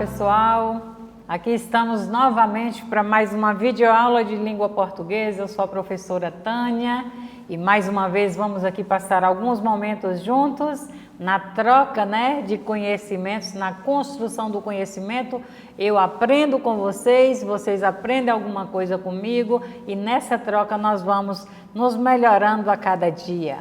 pessoal, aqui estamos novamente para mais uma videoaula de língua portuguesa. Eu sou a professora Tânia e mais uma vez vamos aqui passar alguns momentos juntos na troca, de conhecimentos, na construção do conhecimento. Eu aprendo com vocês, vocês aprendem alguma coisa comigo e nessa troca nós vamos nos melhorando a cada dia.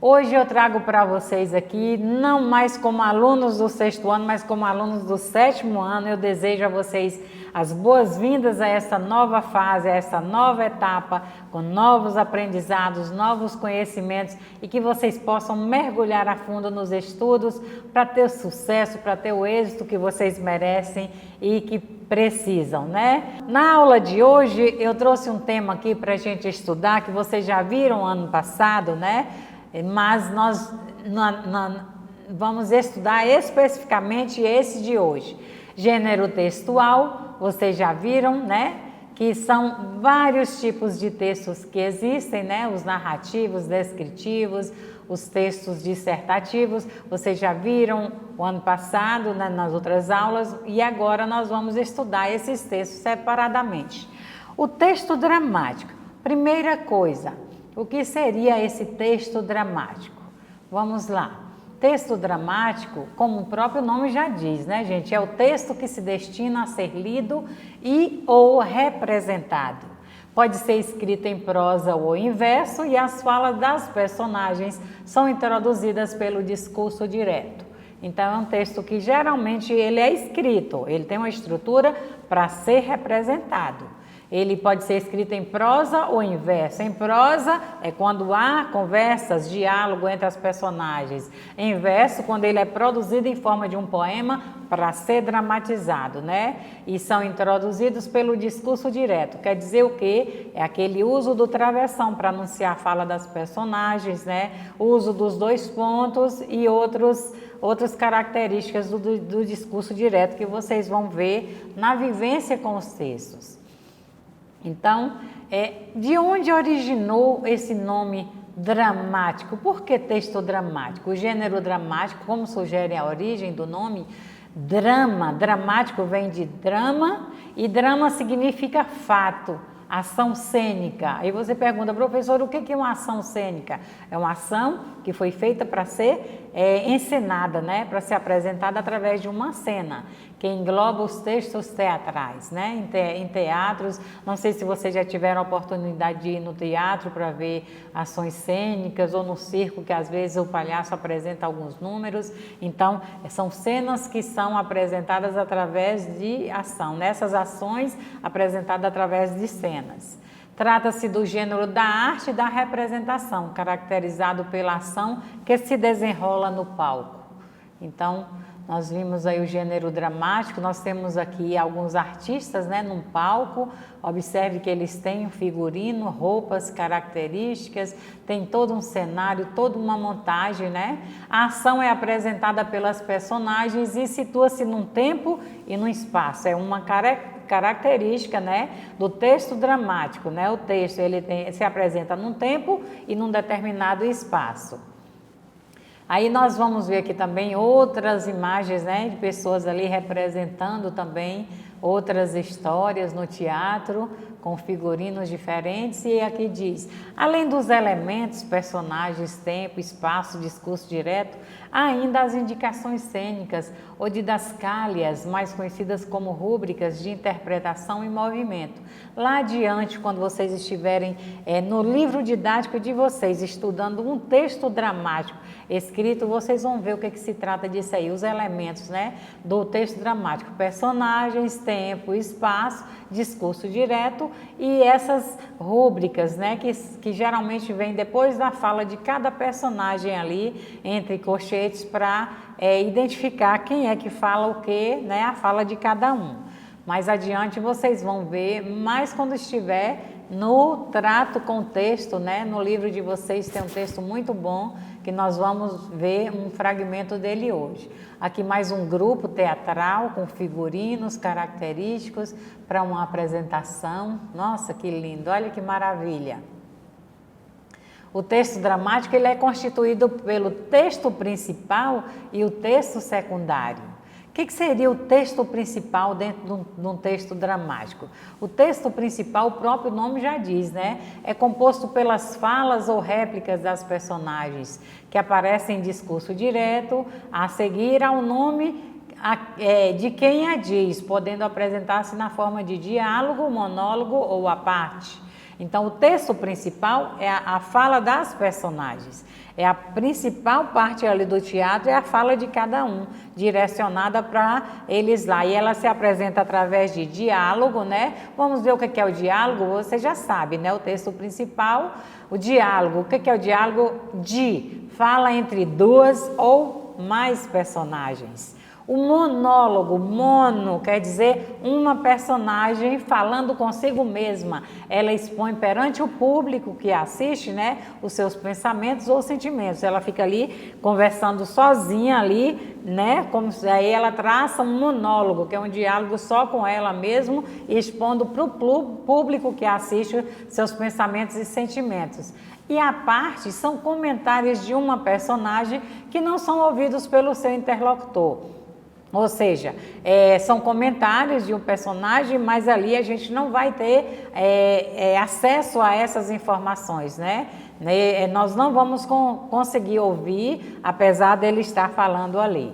Hoje eu trago para vocês aqui, não mais como alunos do 6º ano, mas como alunos do 7º ano, eu desejo a vocês as boas-vindas a essa nova fase, a essa nova etapa, com novos aprendizados, novos conhecimentos e que vocês possam mergulhar a fundo nos estudos para ter o sucesso, para ter o êxito que vocês merecem e que precisam, Na aula de hoje eu trouxe um tema aqui para a gente estudar, que vocês já viram ano passado, mas nós vamos estudar especificamente esse de hoje. Gênero textual, vocês já viram, que são vários tipos de textos que existem, os narrativos, descritivos, os textos dissertativos. Vocês já viram o ano passado, nas outras aulas, e agora nós vamos estudar esses textos separadamente. O texto dramático, primeira coisa, o que seria esse texto dramático? Vamos lá. Texto dramático, como o próprio nome já diz, gente? É o texto que se destina a ser lido e ou representado. Pode ser escrito em prosa ou em verso e as falas das personagens são introduzidas pelo discurso direto. Então, é um texto que geralmente ele é escrito, ele tem uma estrutura para ser representado. Ele pode ser escrito em prosa ou em verso. Em prosa é quando há conversas, diálogo entre as personagens. Em verso, quando ele é produzido em forma de um poema para ser dramatizado, E são introduzidos pelo discurso direto. Quer dizer o quê? É aquele uso do travessão para anunciar a fala das personagens, O uso dos dois pontos e outras características do discurso direto que vocês vão ver na vivência com os textos. Então, de onde originou esse nome dramático? Por que texto dramático? O gênero dramático, como sugere a origem do nome, drama. Dramático vem de drama e drama significa fato, ação cênica. Aí você pergunta, professor, o que é uma ação cênica? É uma ação que foi feita para ser encenada, para ser apresentada através de uma cena, que engloba os textos teatrais, em teatros. Não sei se vocês já tiveram a oportunidade de ir no teatro para ver ações cênicas ou no circo, que às vezes o palhaço apresenta alguns números. Então, são cenas que são apresentadas através de ação, nessas ações apresentadas através de cenas. Trata-se do gênero da arte da representação, caracterizado pela ação que se desenrola no palco. Então, nós vimos aí o gênero dramático, nós temos aqui alguns artistas, num palco. Observe que eles têm um figurino, roupas características, tem todo um cenário, toda uma montagem, A ação é apresentada pelas personagens e situa-se num tempo e num espaço. É uma característica, do texto dramático, O texto se apresenta num tempo e num determinado espaço. Aí nós vamos ver aqui também outras imagens, de pessoas ali representando também outras histórias no teatro, com figurinos diferentes. E aqui diz, além dos elementos, personagens, tempo, espaço, discurso direto, há ainda as indicações cênicas ou didascálias, mais conhecidas como rúbricas de interpretação e movimento. Lá adiante, quando vocês estiverem no livro didático de vocês, estudando um texto dramático escrito, vocês vão ver o que se trata disso aí, os elementos, do texto dramático, personagens, tempo, espaço, discurso direto e essas rúbricas, que geralmente vêm depois da fala de cada personagem ali, entre colchetes, para identificar quem é que fala o quê, a fala de cada um. Mais adiante vocês vão ver, mais quando estiver no trato com o texto, no livro de vocês tem um texto muito bom, que nós vamos ver um fragmento dele hoje. Aqui mais um grupo teatral com figurinos característicos para uma apresentação. Nossa, que lindo, olha que maravilha! O texto dramático ele é constituído pelo texto principal e o texto secundário. que seria o texto principal dentro de um texto dramático? O texto principal, o próprio nome já diz, né? É composto pelas falas ou réplicas das personagens que aparecem em discurso direto, a seguir ao nome de quem a diz, podendo apresentar-se na forma de diálogo, monólogo ou à parte. Então, o texto principal é a fala das personagens. É a principal parte ali do teatro, é a fala de cada um, direcionada para eles lá. E ela se apresenta através de diálogo, né? Vamos ver o que é o diálogo, você já sabe, né? O texto principal, o diálogo. O que é o diálogo? Fala entre duas ou mais personagens. O monólogo, mono, quer dizer uma personagem falando consigo mesma. Ela expõe perante o público que assiste, né, os seus pensamentos ou sentimentos. Ela fica ali conversando sozinha ali, né, como se aí ela traça um monólogo, que é um diálogo só com ela mesma, expondo para o público que assiste seus pensamentos e sentimentos. E a parte são comentários de uma personagem que não são ouvidos pelo seu interlocutor. Ou seja, são comentários de um personagem, mas ali a gente não vai ter acesso a essas informações, né? Nós não vamos conseguir ouvir, apesar dele estar falando ali.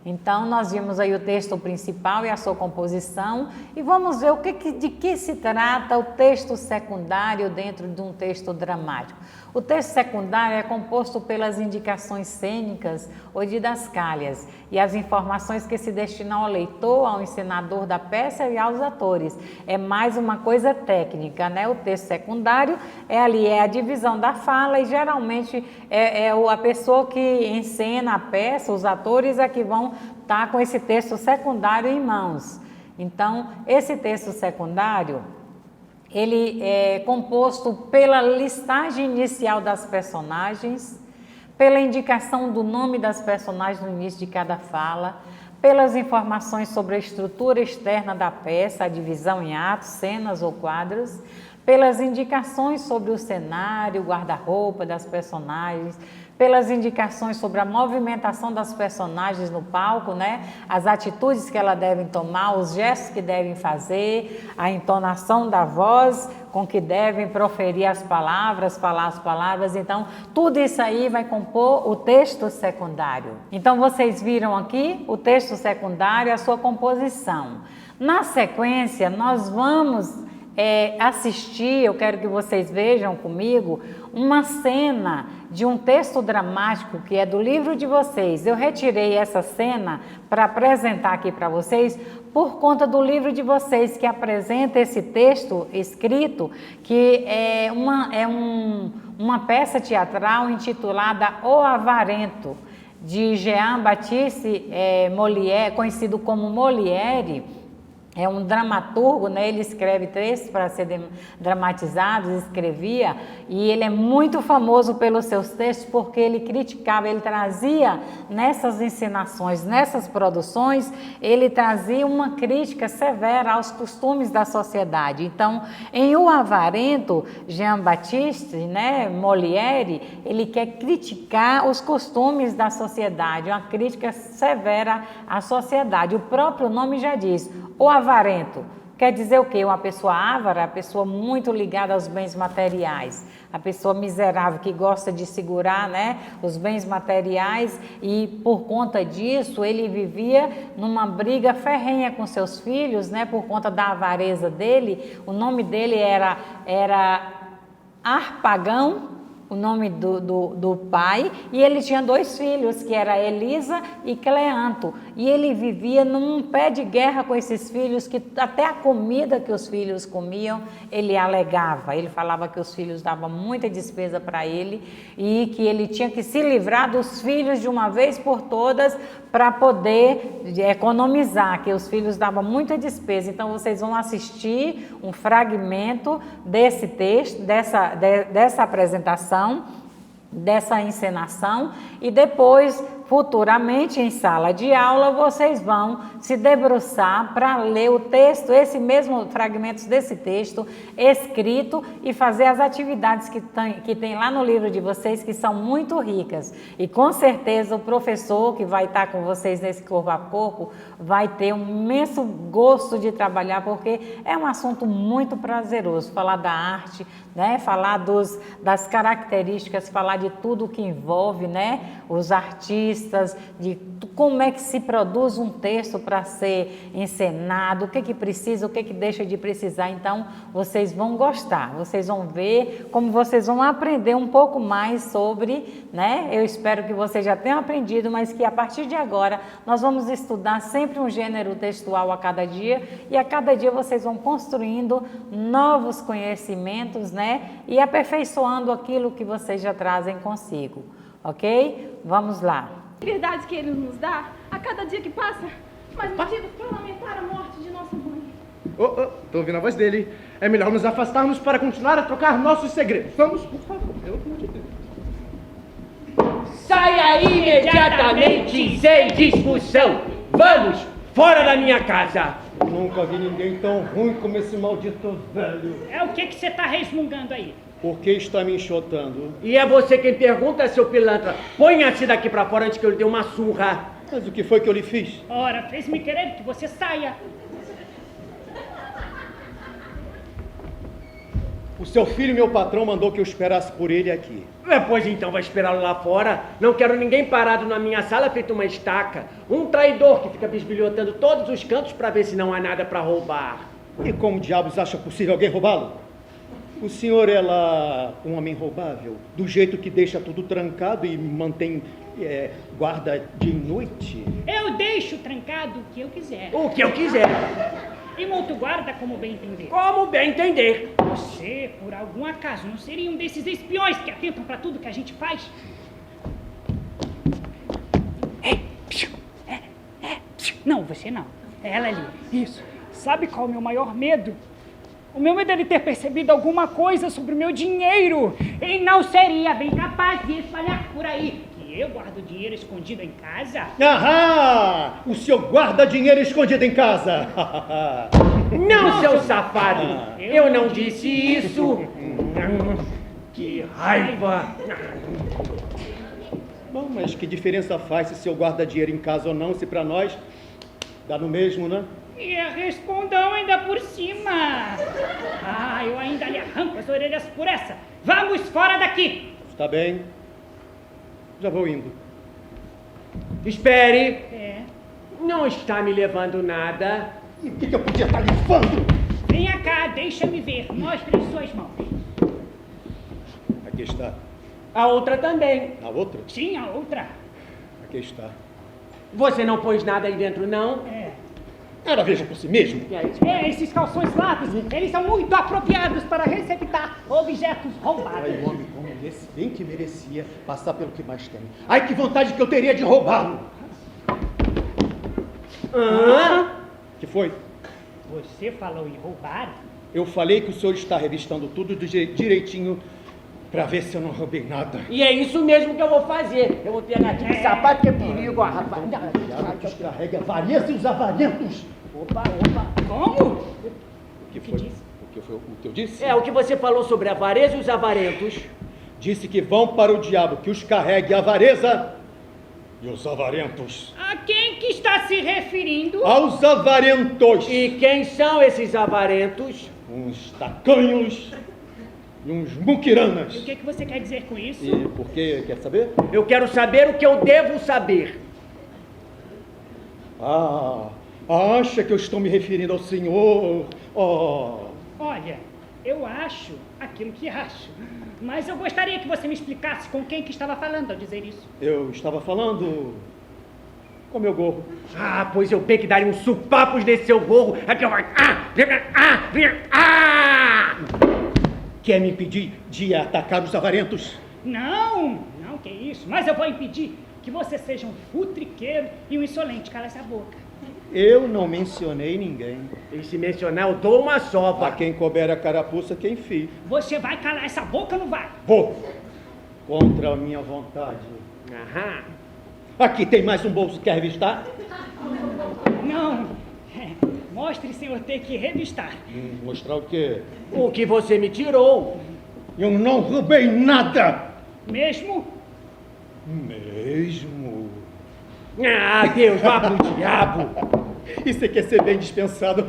Então, nós vimos aí o texto principal e a sua composição e vamos ver de que se trata o texto secundário dentro de um texto dramático. O texto secundário é composto pelas indicações cênicas ou didascálias e as informações que se destinam ao leitor, ao encenador da peça e aos atores. É mais uma coisa técnica, né? O texto secundário é a divisão da fala e geralmente a pessoa que encena a peça, os atores é que vão estar com esse texto secundário em mãos. Então, esse texto secundário, ele é composto pela listagem inicial das personagens, pela indicação do nome das personagens no início de cada fala, pelas informações sobre a estrutura externa da peça, a divisão em atos, cenas ou quadros, pelas indicações sobre o cenário, o guarda-roupa das personagens, pelas indicações sobre a movimentação das personagens no palco, né? As atitudes que elas devem tomar, os gestos que devem fazer, a entonação da voz com que devem proferir as palavras, falar as palavras. Então, tudo isso aí vai compor o texto secundário. Então, vocês viram aqui o texto secundário, a sua composição. Na sequência, nós vamos assistir, eu quero que vocês vejam comigo, uma cena de um texto dramático que é do livro de vocês. Eu retirei essa cena para apresentar aqui para vocês por conta do livro de vocês que apresenta esse texto escrito, que é uma peça teatral intitulada O Avarento, de Jean-Baptiste Molière, conhecido como Molière. É um dramaturgo, né? Ele escreve textos para serem dramatizados, escrevia, e ele é muito famoso pelos seus textos porque ele criticava, ele trazia nessas encenações, nessas produções, ele trazia uma crítica severa aos costumes da sociedade. Então, em O Avarento, Jean-Baptiste, né, Molière, ele quer criticar os costumes da sociedade, uma crítica severa à sociedade. O próprio nome já diz, o avarento. Quer dizer o quê? Uma pessoa avara, a pessoa muito ligada aos bens materiais, a pessoa miserável que gosta de segurar, né, os bens materiais, e por conta disso ele vivia numa briga ferrenha com seus filhos, né, por conta da avareza dele. O nome dele era Harpagão, o nome do pai, e ele tinha 2 filhos, que era Elisa e Cleanto, e ele vivia num pé de guerra com esses filhos, que até a comida que os filhos comiam, ele alegava, ele falava que os filhos davam muita despesa para ele, e que ele tinha que se livrar dos filhos de uma vez por todas, para poder economizar, que os filhos davam muita despesa. Então vocês vão assistir um fragmento desse texto, dessa apresentação, dessa encenação, e depois futuramente em sala de aula vocês vão se debruçar para ler o texto, esse mesmo fragmentos desse texto escrito e fazer as atividades que tem lá no livro de vocês, que são muito ricas. E com certeza o professor que vai estar com vocês nesse corpo a corpo vai ter um imenso gosto de trabalhar, porque é um assunto muito prazeroso, falar da arte, né? Falar das características, falar de tudo que envolve, né? Os artistas, de como é que se produz um texto para ser encenado, o que precisa, o que deixa de precisar. Então, vocês vão gostar, vocês vão ver como vocês vão aprender um pouco mais sobre, né? Eu espero que vocês já tenham aprendido, mas que a partir de agora nós vamos estudar sempre um gênero textual a cada dia, e a cada dia vocês vão construindo novos conhecimentos, né? E aperfeiçoando aquilo que vocês já trazem consigo, ok? Vamos lá. Verdade que ele nos dá a cada dia que passa, mais motivos para lamentar a morte de nossa mãe. Tô ouvindo a voz dele. É melhor nos afastarmos para continuar a trocar nossos segredos. Vamos, por favor, pelo amor de Deus. Saia imediatamente sem discussão. Vamos, fora da minha casa. Nunca vi ninguém tão ruim como esse maldito velho. É o que você tá resmungando aí? Por que está me enxotando? E é você quem pergunta, seu pilantra. Ponha-se daqui pra fora antes que eu lhe dê uma surra. Mas o que foi que eu lhe fiz? Ora, fez-me querer que você saia. O seu filho e meu patrão mandou que eu esperasse por ele aqui. Pois então vai esperá-lo lá fora. Não quero ninguém parado na minha sala feito uma estaca. Um traidor que fica bisbilhotando todos os cantos pra ver se não há nada pra roubar. E como diabos acha possível alguém roubá-lo? O senhor é lá um homem roubável? Do jeito que deixa tudo trancado e mantém guarda de noite? Eu deixo trancado o que eu quiser. O que eu quiser. E monto guarda como bem entender. Como bem entender. Você, por algum acaso, não seria um desses espiões que atentam pra tudo que a gente faz? Não, você não. É ela ali. Isso. Sabe qual é o meu maior medo? O meu medo é de ter percebido alguma coisa sobre o meu dinheiro. E não seria bem capaz de espalhar por aí que eu guardo dinheiro escondido em casa. Ahá! O senhor guarda dinheiro escondido em casa! Não, seu safado! Eu não disse isso! Que raiva! Bom, mas que diferença faz se o senhor guarda dinheiro em casa ou não, se pra nós dá no mesmo, né? E é respondão ainda por cima. Ah, eu ainda lhe arranco as orelhas por essa. Vamos fora daqui! Está bem. Já vou indo. Espere! É. Não está me levando nada. E o que eu podia estar levando? Venha cá, deixa-me ver. Mostre as suas mãos. Aqui está. A outra também. A outra? Sim, a outra. Aqui está. Você não pôs nada aí dentro, não? Ela veja por si mesmo. Esses calções largos, eles são muito apropriados para receptar objetos roubados. Ai, um homem como esse, bem que merecia passar pelo que mais tem. Ai, que vontade que eu teria de roubá-lo. Que foi? Você falou em roubar? Eu falei que o senhor está revistando tudo direitinho para ver se eu não roubei nada. E é isso mesmo que eu vou fazer. Eu vou pegar aqui o sapato que é perigo, rapaz. Descarregue a avareza e os avarentos. Opa. Como? O que foi? O que eu disse? É o que você falou sobre a avareza e os avarentos. Disse que vão para o diabo, que os carregue a avareza e os avarentos. A quem que está se referindo? Aos avarentos. E quem são esses avarentos? Uns tacanhos e uns muquiranas. E o que você quer dizer com isso? E por quê? Quer saber? Eu quero saber o que eu devo saber. Acha que eu estou me referindo ao senhor? Olha, eu acho aquilo que acho. Mas eu gostaria que você me explicasse com quem que estava falando ao dizer isso. Eu estava falando com meu gorro. Pois eu bem que daria uns supapos nesse seu gorro. Aqui eu vai. Quer me impedir de atacar os avarentos? Não, que isso. Mas eu vou impedir que você seja um futriqueiro e um insolente. Cala essa boca. Eu não mencionei ninguém. E se mencionar, eu dou uma sova. A quem couber a carapuça, quem fie. Você vai calar essa boca ou não vai? Vou. Contra a minha vontade. Aham. Aqui tem mais um bolso que quer revistar? Não. Mostre sem eu ter que revistar. Mostrar o quê? O que você me tirou. Eu não roubei nada! Mesmo? Mesmo? Ah, Deus, vá pro diabo. E você quer ser bem dispensado?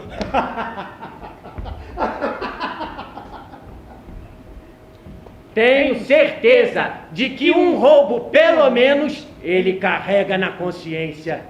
Tenho certeza de que um roubo, pelo menos, ele carrega na consciência.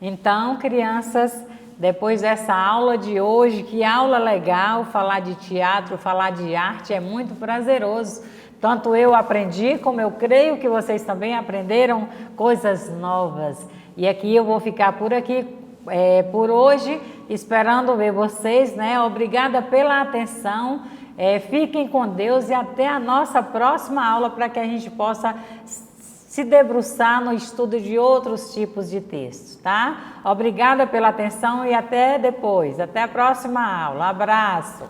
Então, crianças, depois dessa aula de hoje, que aula legal, falar de teatro, falar de arte é muito prazeroso. Tanto eu aprendi, como eu creio que vocês também aprenderam coisas novas. E aqui eu vou ficar por aqui por hoje, esperando ver vocês, né? Obrigada pela atenção. Fiquem com Deus e até a nossa próxima aula para que a gente possa se debruçar no estudo de outros tipos de textos, tá? Obrigada pela atenção e até depois. Até a próxima aula. Abraço!